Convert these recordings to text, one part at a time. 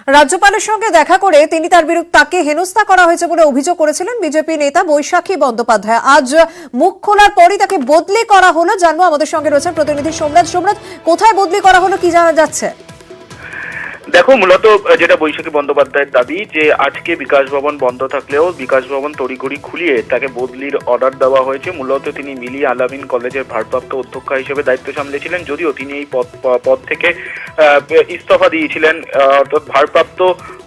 রাজ্যপালের সঙ্গে দেখা করে তাকে হেনস্থা করা হয়েছে বলে অভিযোগ করেছিলেন বিজেপি নেতা বৈশাখী বন্দ্যোপাধ্যায়। আজ মুখ খোলার পরই তাকে বদলি করা হলো। জানবো, আমাদের সঙ্গে রয়েছেন প্রতিনিধি সোমরাজ। কোথায় বদলি করা হলো, কি জানা যাচ্ছে? দেখো, মূলত যেটা বৈশাখী বন্দ্যোপাধ্যায়ের দাবি যে আজকে বিকাশ ভবন বন্ধ থাকলেও বিকাশ ভবন তড়িঘড়ি খুলিয়ে তাকে বদলির অর্ডার দেওয়া হয়েছে। মূলত তিনি মিলি আলামিন কলেজের ভারপ্রাপ্ত অধ্যক্ষা হিসেবে দায়িত্ব সামলেছিলেন, যদিও তিনি এই পদ থেকে ইস্তফা দিয়েছিলেন, অর্থাৎ ভারপ্রাপ্ত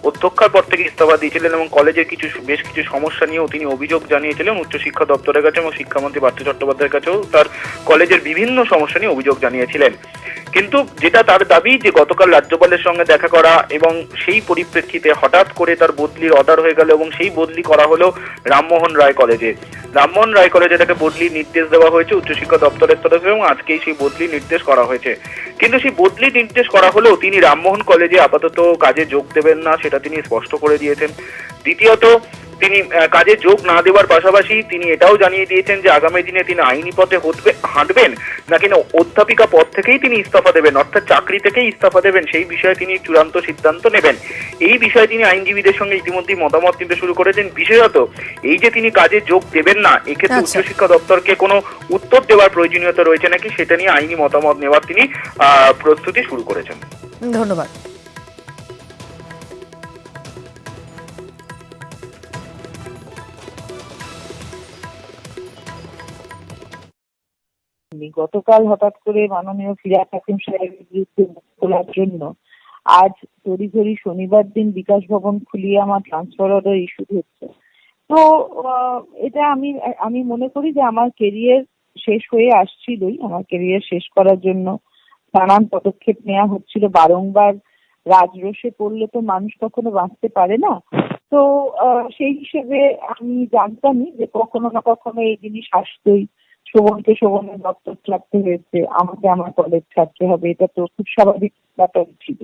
অধ্যক্ষার পদ থেকে ইস্তফা দিয়েছিলেন এবং কলেজের বেশ কিছু সমস্যা নিয়েও তিনি অভিযোগ জানিয়েছিলেন উচ্চশিক্ষা দপ্তরের কাছে এবং শিক্ষামন্ত্রী পার্থ চট্টোপাধ্যায়ের কাছেও তার কলেজের বিভিন্ন সমস্যা নিয়ে অভিযোগ জানিয়েছিলেন। কিন্তু যেটা তার দাবি যে গতকাল রাজ্যপালের সঙ্গে দেখা করা এবং সেই পরিপ্রেক্ষিতে হঠাৎ করে তার বদলির অর্ডার হয়ে গেল এবং সেই বদলি করা হলো রামমোহন রায় কলেজে। রামমোহন রায় কলেজে তাকে বদলির নির্দেশ দেওয়া হয়েছে উচ্চশিক্ষা দপ্তরের তরফে এবং আজকেই সেই বদলি নির্দেশ করা হয়েছে। কিন্তু সেই বদলি নির্দেশ করা হলেও তিনি রামমোহন কলেজে আপাতত কাজে যোগ দেবেন না, সেটা তিনি স্পষ্ট করে দিয়েছেন। দ্বিতীয়ত, তিনি কাজে যোগ না দেওয়ার পাশাপাশি তিনি এটাও জানিয়ে দিয়েছেন যে আগামী দিনে তিনি আইনি পথে হাঁটবেন নাকি না অধ্যাপিকা পদ থেকেই তিনি ইস্তফা দেবেন, অর্থাৎ চাকরি থেকেই ইস্তফা দেবেন, সেই বিষয়ে তিনি চূড়ান্ত সিদ্ধান্ত নেবেন। এই বিষয়ে তিনি আইনজীবীদের সঙ্গে ইতিমধ্যেই মতামত নিতে শুরু করেছেন। বিশেষত এই যে তিনি কাজে যোগ দেবেন না, এক্ষেত্রে উচ্চশিক্ষা দপ্তরকে কোনো উত্তর দেওয়ার প্রয়োজনীয়তা রয়েছে নাকি সেটা নিয়ে আইনি মতামত নেওয়ার তিনি প্রস্তুতি শুরু করেছেন। ধন্যবাদ। গতকাল হঠাৎ করে মাননীয় ফিরহাদ হাকিম সাহেবের বিরুদ্ধে মুখ খোলার জন্য আজ তড়িঘড়ি শনিবার দিন বিকাশ ভবন খুলিয়ে আমার ট্রান্সফার অর্ডার ইস্যু হচ্ছে। তো এটা আমি মনে করি যে আমার কেরিয়ার শেষ হয়ে আসছিলই। আমার কেরিয়ার শেষ করার জন্য নানান পদক্ষেপ নেওয়া হচ্ছিল। বারংবার রাজরোষে পড়লে তো মানুষ কখনো বাঁচতে পারে না। তো সেই হিসেবে আমি জানতামই যে কখনো না কখনো এই জিনিস আসতোই। শোভনের দপ্তর ছাড়তে হয়েছে, আমাকে আমার কলেজ ছাড়তে হবে, এটা তো খুব স্বাভাবিক ব্যাপার ছিল।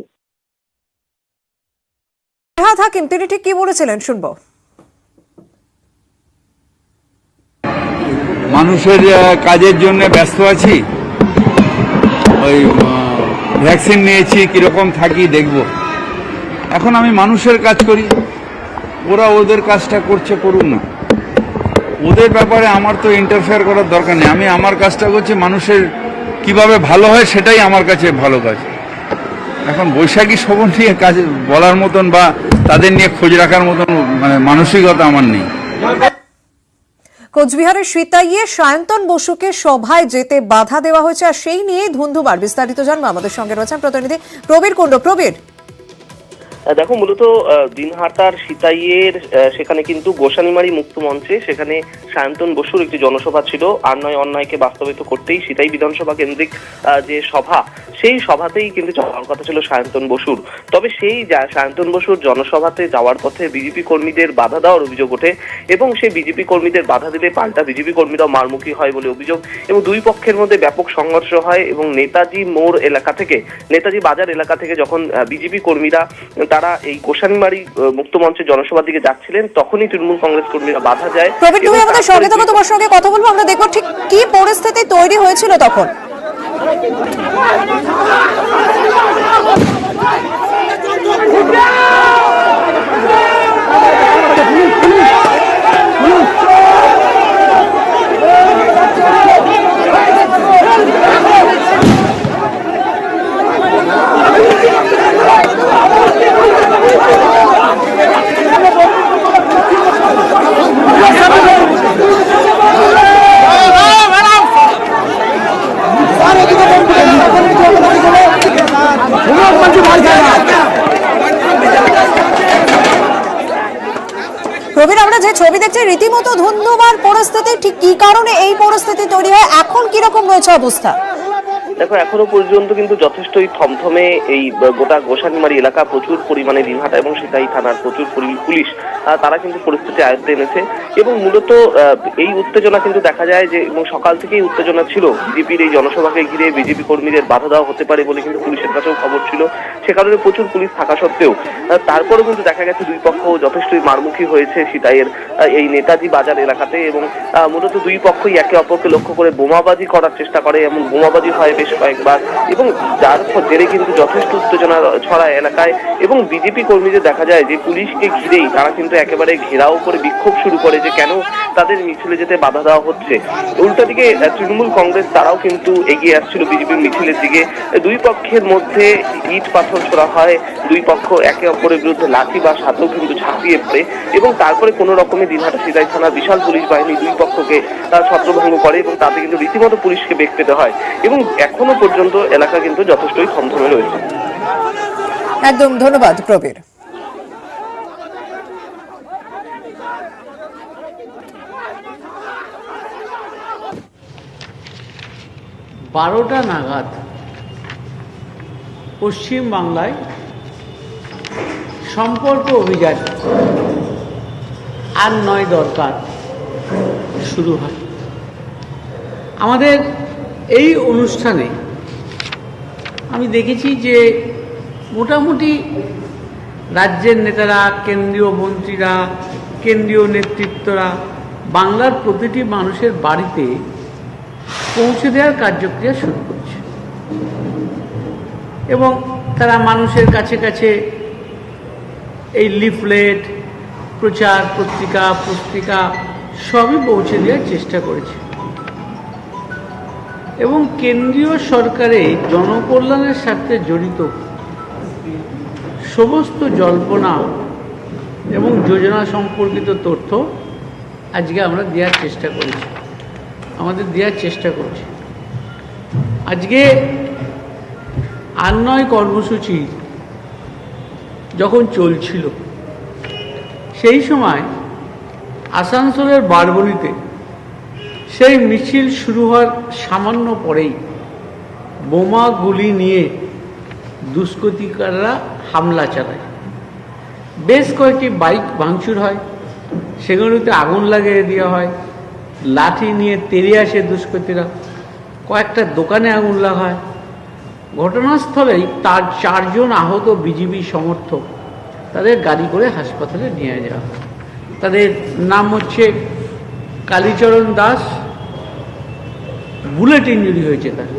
ফিরহাদ হাকিম তিনি ঠিক কি বলেছিলেন শুনবো। মানুষের কাজের জন্য ব্যস্ত আছি, ওই ভ্যাকসিন নিয়েছি, কিরকম থাকি দেখব। এখন আমি মানুষের কাজ করি, ওরা ওদের কাজটা করছে, করুন না। ওদের ব্যাপারে আমার তো ইন্টারফেয়ার করার দরকার নেই। আমি আমার কাজটা করছি, মানুষের কিভাবে ভালো হয় সেটাই আমার কাছে ভালো কাজ। এখন বৈশাখী শোভন নিয়ে কাজ বলার মতন বা তাদের নিয়ে খোঁজ রাখার মতন মানসিকতা আমার নেই। কোচবিহারের সিতাইয়ে সায়ন্তন বসুকে সভায় যেতে বাধা দেওয়া হয়েছে, আর সেই নিয়ে ধুন্ধুমার। বিস্তারিত জানবো, আমাদের সঙ্গে রয়েছেন প্রতিনিধি প্রবীর কুণ্ড। প্রবীর, দেখো, মূলত দিনহাটার সিতাইয়ের সেখানে কিন্তু গোসানিমারি মুক্ত মঞ্চে সেখানে সায়ন্তন বসুর একটি জনসভা ছিল। আর নয় অন্যায়কে বাস্তবায়িত করতেই সিতাই বিধানসভা কেন্দ্রিক যে সভা, সেই সভাতেই কিন্তু যাওয়ার কথা ছিল সায়ন্তন বসুর। তবে সেই সায়ন্তন বসুর জনসভাতে যাওয়ার পথে বিজেপি কর্মীদের বাধা দেওয়ার অভিযোগ ওঠে এবং সেই বিজেপি কর্মীদের বাধা দিলে পাল্টা বিজেপি কর্মীরাও মারমুখী হয় বলে অভিযোগ এবং দুই পক্ষের মধ্যে ব্যাপক সংঘর্ষ হয় এবং নেতাজি মোড় এলাকা থেকে, নেতাজি বাজার এলাকা থেকে যখন বিজেপি কর্মীরা তারা এই গোসানিমারি মুক্ত মঞ্চের জনসভার দিকে যাচ্ছিলেন, তখনই তৃণমূল কংগ্রেস কর্মীরা বাধা যায়। প্রবীর, তুমি আমাদের সঙ্গে থাকো, তোমার সঙ্গে কথা বলবো, আমরা দেখবো ঠিক কি পরিস্থিতি তৈরি হয়েছিল তখন। প্রবীর, আমরা যে ছবি দেখছি রীতিমতো ধুন্ধুমার পরিস্থিতি, ঠিক কি কারণে এই পরিস্থিতি তৈরি হয়, এখন কিরকম রয়েছে অবস্থা? দেখো, এখনো পর্যন্ত কিন্তু যথেষ্টই থমথমে এই গোটা গোসানিমারি এলাকা। প্রচুর পরিমাণে দিনহাটা এবং সিতাই থানার প্রচুর পুলিশ তারা কিন্তু পরিস্থিতি আয়ত্তে এনেছে এবং মূলত এই উত্তেজনা কিন্তু দেখা যায় যে এবং সকাল থেকেই উত্তেজনা ছিল। বিজেপির এই জনসভাকে ঘিরে বিজেপি কর্মীদের বাধা দেওয়া হতে পারে বলে কিন্তু পুলিশের কাছেও খবর ছিল। সে কারণে প্রচুর পুলিশ থাকা সত্ত্বেও তারপরেও কিন্তু দেখা গেছে দুই পক্ষ যথেষ্টই মারমুখী হয়েছে সিতাইয়ের এই নেতাজি বাজার এলাকাতে এবং মূলত দুই পক্ষই একে অপরকে লক্ষ্য করে বোমাবাজি করার চেষ্টা করে, এমন বোমাবাজি হয় বেশ কয়েকবার, এবং যার জেরে কিন্তু যথেষ্ট উত্তেজনা ছড়ায় এলাকায়। এবং বিজেপি কর্মীদের দেখা যায় যে পুলিশকে ঘিরেই তারা কিন্তু একেবারে ঘেরাও করে বিক্ষোভ শুরু করে যে কেন তাদের মিছিলে যেতে বাধা দেওয়া হচ্ছে। উল্টা দিকে তৃণমূল কংগ্রেস তারাও কিন্তু এগিয়ে আসছিল বিজেপির মিছিলের দিকে। দুই পক্ষের মধ্যে ইট পাথর ছোড়া হয়, দুই পক্ষ একে অপরের বিরুদ্ধে লাঠি বা হাতেও কিন্তু ঝাঁপিয়ে পড়ে, এবং তারপরে কোনো রকমের দিনহাটা সিতাই থানার বিশাল পুলিশ বাহিনী দুই পক্ষকে তারা ছত্রভঙ্গ করে, এবং তাতে কিন্তু রীতিমতো পুলিশকে বেগ পেতে হয়। এবং এখনো পর্যন্ত এলাকা কিন্তু যথেষ্টই থমথমে রয়েছে। একদম, ধন্যবাদ প্রবীর। বারোটা নাগাদ পশ্চিম বাংলায় সম্পর্ক অভিযান আর নয় দরকার শুরু হয়। আমাদের এই অনুষ্ঠানে আমি দেখেছি যে মোটামুটি রাজ্যের নেতারা, কেন্দ্রীয় মন্ত্রীরা, কেন্দ্রীয় নেতৃত্বরা বাংলার প্রতিটি মানুষের বাড়িতে পৌঁছে দেওয়ার কার্যক্রিয়া শুরু করছে, এবং তারা মানুষের কাছে কাছে এই লিফলেট, প্রচার পত্রিকা, পুস্তিকা সবই পৌঁছে দেওয়ার চেষ্টা করেছে। এবং কেন্দ্রীয় সরকারে জনকল্যাণের সাথে জড়িত সমস্ত জল্পনা এবং যোজনা সম্পর্কিত তথ্য আজকে আমরা দেওয়ার চেষ্টা করেছি, আমাদের দেওয়ার চেষ্টা করছি। আজকে 8-9 কর্মসূচি যখন চলছিল, সেই সময় আসানসোলের বারবণীতে সেই মিছিল শুরু হওয়ার সামান্য পরেই বোমা গুলি নিয়ে দুষ্কৃতিকাররা হামলা চালায়। বেশ কয়েকটি বাইক ভাঙচুর হয়, সেগুলোতে আগুন লাগিয়ে দেওয়া হয়, লাঠি নিয়ে তেড়ে আসে দুষ্কৃতীরা, কয়েকটা দোকানে আগুন লাগায়। ঘটনাস্থলেই তার 4 জন আহত বিজেপি সমর্থক, তাদের গাড়ি করে হাসপাতালে নিয়ে যাওয়া হয়। তাদের নাম হচ্ছে কালীচরণ দাস, বুলেট ইঞ্জুরি হয়েছে তার।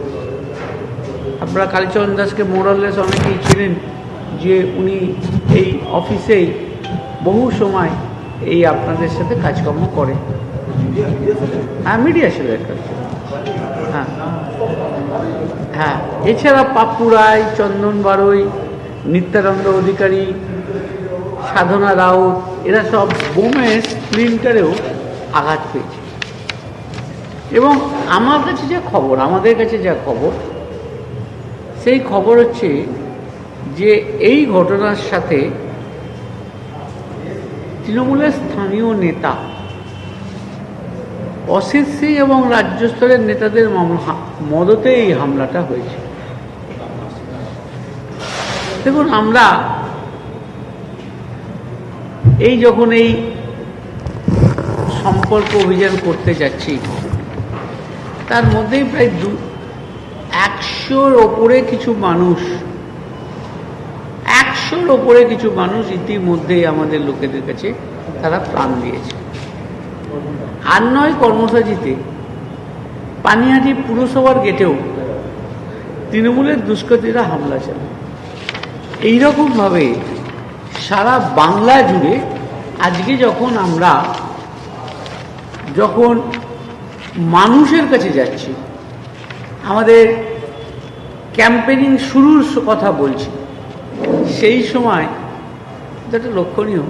আপনারা কালীচরণ দাসকে মোরাললেস অনেকেই ছিলেন, যে উনি এই অফিসেই বহু সময় এই আপনাদের সাথে কাজকর্ম করে। হ্যাঁ, মিডিয়া ছিল একটা। হ্যাঁ হ্যাঁ, এছাড়া পাপ্পু রায়, চন্দন বারৈ, নিত্যানন্দ অধিকারী, সাধনা রাউত, এরা সব বোমের স্প্লিন্টারেও আঘাত পেয়েছে। এবং আমার কাছে যা খবর, আমাদের কাছে যা খবর, সেই খবর হচ্ছে যে এই ঘটনার সাথে তৃণমূলের স্থানীয় নেতা অসিত সিং এবং রাজ্য স্তরের নেতাদের মদতে এই হামলাটা হয়েছে। দেখুন, আমরা এই যখন এই সম্পর্ক অভিযান করতে যাচ্ছি, তার মধ্যেই প্রায় 100-র ওপরে কিছু মানুষ ইতিমধ্যেই আমাদের লোকেদের কাছে তারা প্রাণ দিয়েছে। 8-9 কর্মসূচিতে পানিহাটি পুরসভার গেটেও তৃণমূলের দুষ্কৃতীরা হামলা চালায়। এইরকমভাবে সারা বাংলা জুড়ে আজকে যখন মানুষের কাছে যাচ্ছি, আমাদের ক্যাম্পেনিং শুরুর কথা বলছি, সেই সময় যেটা লক্ষণীয়,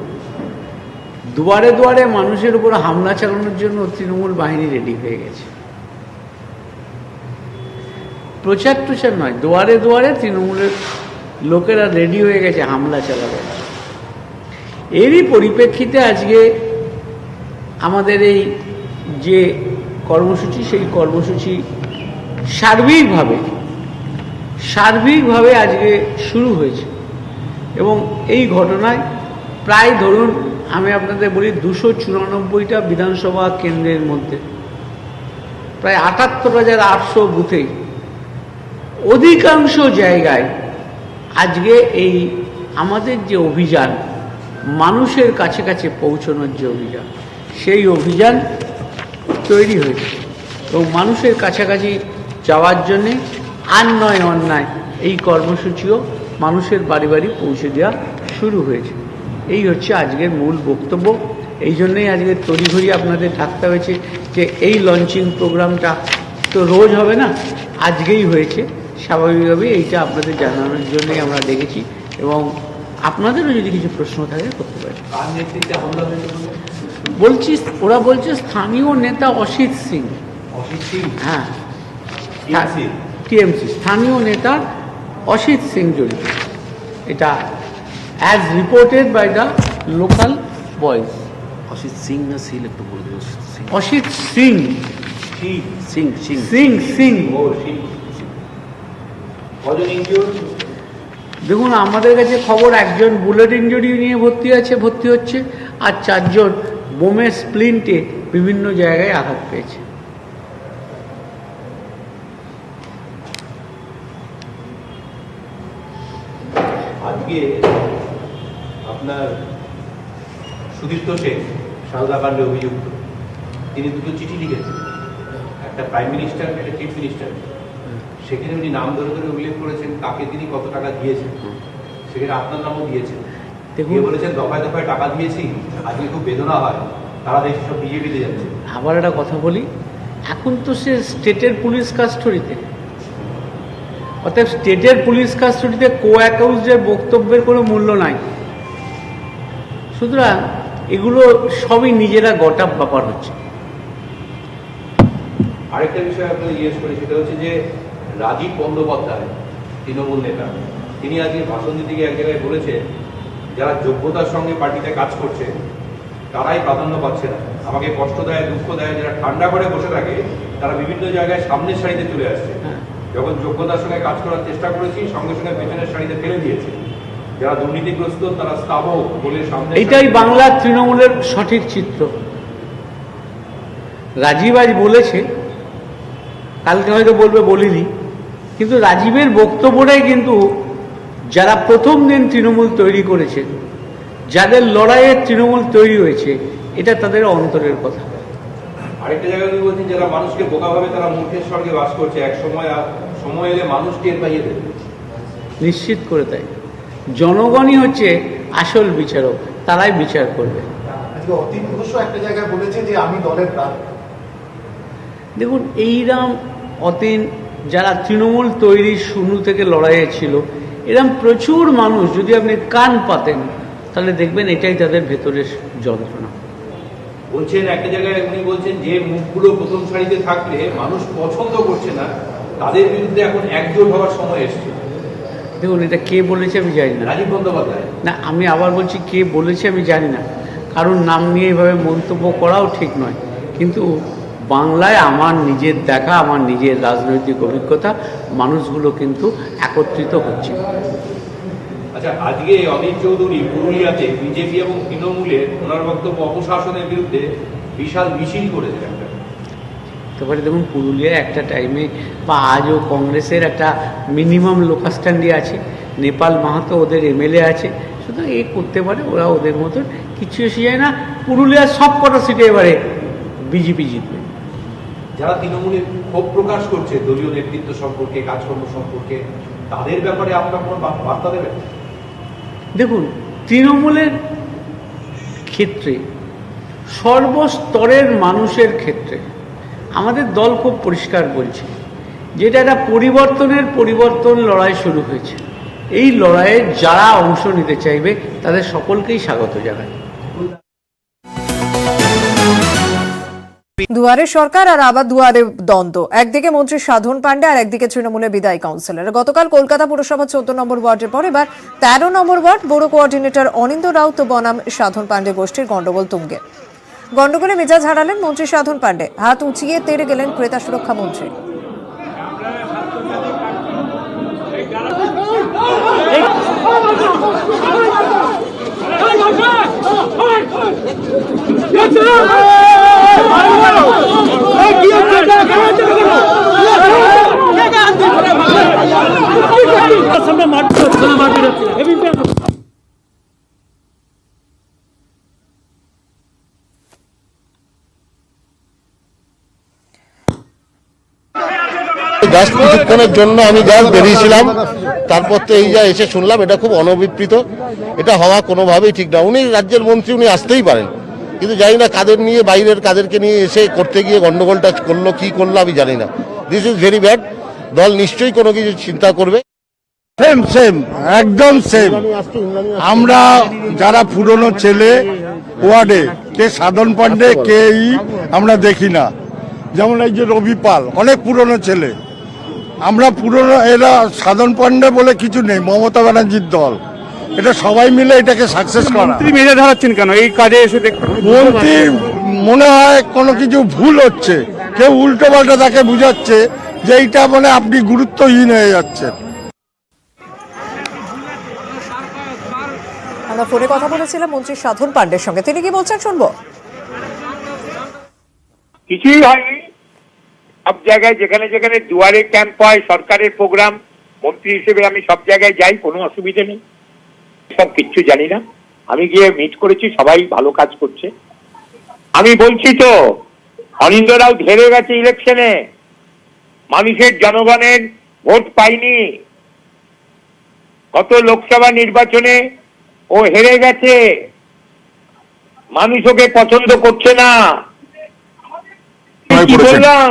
দুয়ারে দুয়ারে মানুষের উপর হামলা চালানোর জন্য তৃণমূল বাহিনী রেডি হয়ে গেছে। প্রচার নয়, দুয়ারে দুয়ারে তৃণমূলের লোকেরা রেডি হয়ে গেছে হামলা চালাবে। এরই পরিপ্রেক্ষিতে আজকে আমাদের এই যে কর্মসূচি, সেই কর্মসূচি সার্বিকভাবে আজকে শুরু হয়েছে। এবং এই ঘটনায় প্রায় ধরুন, আমি আপনাদের বলি, 294টা বিধানসভা কেন্দ্রের মধ্যে প্রায় 78,800 বুথে অধিকাংশ জায়গায় আজকে এই আমাদের যে অভিযান, মানুষের কাছে কাছে পৌঁছানোর যে অভিযান, সেই অভিযান তৈরি হয়েছে। এবং মানুষের কাছাকাছি যাওয়ার জন্যে আর নয় অন্যায় এই কর্মসূচিও মানুষের বাড়ি বাড়ি পৌঁছে দেওয়া শুরু হয়েছে। এই হচ্ছে আজকের মূল বক্তব্য। এই জন্যই আজকে তড়িঘড়ি আপনাদের থাকতে হয়েছে যে এই লঞ্চিং প্রোগ্রামটা তো রোজ হবে না, আজকেই হয়েছে। স্বাভাবিকভাবেই এইটা আপনাদের জানানোর জন্যই আমরা ডেকেছি এবং আপনাদেরও যদি কিছু প্রশ্ন থাকে করতে পারেন। বলছি, ওরা বলছে স্থানীয় নেতা অসিত সিং। হ্যাঁ, টিএমসি স্থানীয় নেতা অসিত সিং জড়িত, এটা as reported by the local boys. Asit Singh না সিল একটু বলে দিন। অসিত সিং সিং সিং সিং সিং দেখুন, আমাদের কাছে খবর একজন বুলেট ইঞ্জুরি নিয়ে ভর্তি হচ্ছে, আর 4 জন বোমের স্প্লিন্টে বিভিন্ন জায়গায় আঘাত পেয়েছে। আজকে আপনার সুদীপ্ত সেন সারদা কাণ্ডে অভিযুক্ত, তিনি 2টো চিঠি লিখেছেন, একটা প্রাইম মিনিস্টার, একটা চিফ মিনিস্টার। সেখানে উনি নাম ধরে ধরে উল্লেখ করেছেন কাকে তিনি কত টাকা দিয়েছেন, সেখানে আপনার নামও দিয়েছেন। তিনি বলেছেন দফায় দফায় টাকা দিয়েছি, আজকে খুব বেদনা হয়, তারা দেখি সব বিজেপিতে যাচ্ছে। আবার একটা কথা বলি, এখন তো সে স্টেটের পুলিশ কাস্টডিতে, অর্থাৎ স্টেটের পুলিশ কাস্টডিতে কো অ্যাকাউন্টের বক্তব্যের কোনো মূল্য নাই। সুতরাং এগুলো সবই নিজেরা গটাপ ব্যাপার হচ্ছে। আরেকটা বিষয় আপনাকে জিজ্ঞেস করি, সেটা হচ্ছে যে রাজীব বন্দ্যোপাধ্যায় তৃণমূল নেতা, তিনি আজকে ভাষণ দিতে গিয়ে এক জায়গায় বলেছেন যারা যোগ্যতার সঙ্গে পার্টিতে কাজ করছে তারাই প্রাধান্য পাচ্ছে না, আমাকে কষ্ট দেয়, দুঃখ দেয়, যারা ঠান্ডা করে বসে থাকে তারা বিভিন্ন জায়গায় সামনের সারিতে চলে আসছে, যখন যোগ্যতার সঙ্গে কাজ করার চেষ্টা করেছি সঙ্গে সঙ্গে পেছনের সারিতে ফেলে দিয়েছে, যারা দুর্নীতিগ্রস্ত তারা স্থাবক বলে সামনে। এটাই বাংলার তৃণমূলের সঠিক চিত্র। রাজীব আজ বলেছে, কালকে হয়তো বলবে বলিনি, কিন্তু রাজীবের বক্তব্যটাই কিন্তু যারা প্রথম দিন তৃণমূল তৈরি করেছে, যাদের লড়াইয়ে তৃণমূল তৈরি হয়েছে, এটা তাদের অন্তরের কথা। আরেকটা জায়গায় উনি বলছেন যারা মানুষকে বোকা ভাবে তারা মূর্খের স্বর্গে বাস করছে, এক সময় এলে মানুষ টের পাইয়ে দেবে। নিশ্চিত করে তাই, জনগণই হচ্ছে আসল বিচারক, তারাই বিচার করবে। আজকে অতীন ঘোষ একটা জায়গায় বলেছে যে আমি দলের প্রার্থী। দেখুন, এইরাম অতীন যারা তৃণমূল তৈরির শুরু থেকে লড়াইয়ে ছিল, এরম প্রচুর মানুষ যদি আপনি কান পাতেন তাহলে দেখবেন এটাই তাদের ভেতরের যন্ত্রণা। বলছেন একটা জায়গায় উনি বলছেন যে মুখগুলো প্রথম সারিতে থাকলে মানুষ পছন্দ করছে না, তাদের বিরুদ্ধে এখন একজোট হওয়ার সময় এসছে। দেখুন, এটা কে বলেছে আমি জানি না। রাজীব বন্দ্যোপাধ্যায়। না, আমি আবার বলছি কে বলেছে আমি জানি না, কারণ নাম নিয়ে এইভাবে মন্তব্য করাও ঠিক নয়। কিন্তু বাংলায় আমার নিজের দেখা, আমার নিজের রাজনৈতিক অভিজ্ঞতা, মানুষগুলো কিন্তু একত্রিত হচ্ছে। আচ্ছা, আজকে অধীর চৌধুরী পুরুলিয়াতে বিজেপি এবং তৃণমূলের ওনার বক্তব্য অপশাসনের বিরুদ্ধে বিশাল মিছিল করেছেন। তারপরে দেখুন, পুরুলিয়ায় একটা টাইমে বা আজও কংগ্রেসের একটা মিনিমাম লোকাস্ট্যান্ডি আছে, নেপাল মাহাতো ওদের এমএলএ আছে, সুতরাং এ করতে পারে, ওরা ওদের মতন কিছু এসে যায় না। পুরুলিয়ার সব কটা সিটে এবারে বিজেপি জিতবে। যারা তৃণমূলে ক্ষোভ প্রকাশ করছে দলীয় নেতৃত্ব সম্পর্কে, কাজকর্ম সম্পর্কে, তাদের ব্যাপারে আপনার কোনো বার্তা দেবেন? দেখুন, তৃণমূলের ক্ষেত্রে, সর্বস্তরের মানুষের ক্ষেত্রে আমাদের দল খুব পরিষ্কার বলছে যেটা একটা পরিবর্তন লড়াই শুরু হয়েছে। এই লড়াইয়ে যারা অংশ নিতে চাইবে তাদের সকলকেই স্বাগত জানাই। দুয়ারে সরকার আর আবার দুয়ারে দ্বন্দ্ব, একদিকে মন্ত্রী সাধন পান্ডে আর একদিকে তৃণমূলের বিদায়ী কাউন্সিলর। গতকাল কলকাতা পুরসভা 14 নম্বর ওয়ার্ডের পর এবার 13 নম্বর ওয়ার্ড বড় কোঅর্ডিনেটর অনিন্দ রাউত বনাম সাধন পান্ডে গোষ্ঠীর গন্ডগোল তুঙ্গে। গন্ডগোলে মেজাজ হারালেন মন্ত্রী সাধন পান্ডে, হাত উঁচিয়ে তেড়ে গেলেন ক্রেতা সুরক্ষা মন্ত্রী। জাস্ট কিছুক্ষণের জন্য আমি জাস্ট বেরিয়েছিলাম, তারপর তো এই যা এসে শুনলাম, এটা খুব অনভিপ্রিত, এটা হওয়া কোনোভাবেই ঠিক না। উনি রাজ্যের মন্ত্রী, উনি আসতেই পারেন, কিন্তু জানি না কাদের নিয়ে, বাইরের কাদেরকে নিয়ে এসে করতে গিয়ে গন্ডগোলটা করলো, কি করলো আমি জানি না। This is very bad. দল নিশ্চয়ই কোনো কিছু চিন্তা করবে। সেম সেম, একদম সেম। আমরা যারা পুরনো ছেলে ওয়ার্ডে, কে সাধন পান্ডে, কে আমরা দেখি না। যেমন এই যে রবি পাল, অনেক পুরনো ছেলে, আমরা পুরনো, এরা সাধন পান্ডে বলে কিছু নেই, মমতা ব্যানার্জির দল, এটা সবাই মিলে এটাকে সাকসেস করা। মেজে ধরাচ্ছেন কেন এই কাজে এসে? মন্ত্রী মনে হয় কোনো কিছু ভুল হচ্ছে, কেউ উল্টো পাল্টা তাকে বুঝাচ্ছে যে এইটা মানে আপনি গুরুত্বহীন হয়ে যাচ্ছেন। আমরা ফোনে কথা বলেছিলাম মন্ত্রী সাধন পান্ডের সঙ্গে, তিনি কি বলছেন শুনবো। কিছুই হয়নি। সব জায়গায় যেখানে যেখানে দুয়ারে ক্যাম্প হয়, সরকারের প্রোগ্রাম, মন্ত্রী হিসেবে আমি সব জায়গায় যাই, কোনো অসুবিধে নেই। সব কিচ্ছু জানি না, আমি গিয়ে মিট করেছি, সবাই ভালো কাজ করছে। আমি বলছি তো, অনিন্দ্য রাও হেরে গেছে ইলেকশনে, মানুষের জনগণের ভোট পাইনি। গত লোকসভা নির্বাচনে ও হেরে গেছে, মানুষ ওকে পছন্দ করছে না। কি বললাম?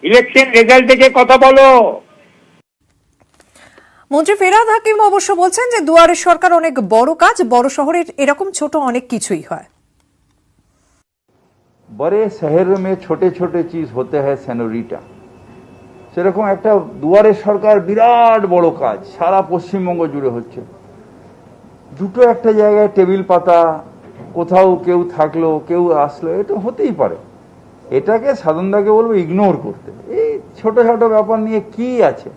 ইলেকশন রেজাল্ট দেখে কথা বলো। মন্ত্রী ফিরহাদ হাকিম অবশ্য বলছেন যে দুয়ারের সরকার অনেক বড় কাজ, বড় শহরে এরকম ছোট অনেক কিছুই হয়। बड़े शहर में छोटे छोटे चीज होते हैं सेनोरिटा, সেরকম একটা দুয়ারের সরকার বিরাট বড় কাজ, সারা পশ্চিমবঙ্গ জুড়ে হচ্ছে। দুটো একটা জায়গায় টেবিল পাতা, কোথাও কেউ থাকলো, কেউ আসলো, এটা হতেই পারে। এটাকে সাধনদাকে বলবো ইগনোর করতে। এই ছোট ছোট ব্যাপার নিয়ে কি আছে?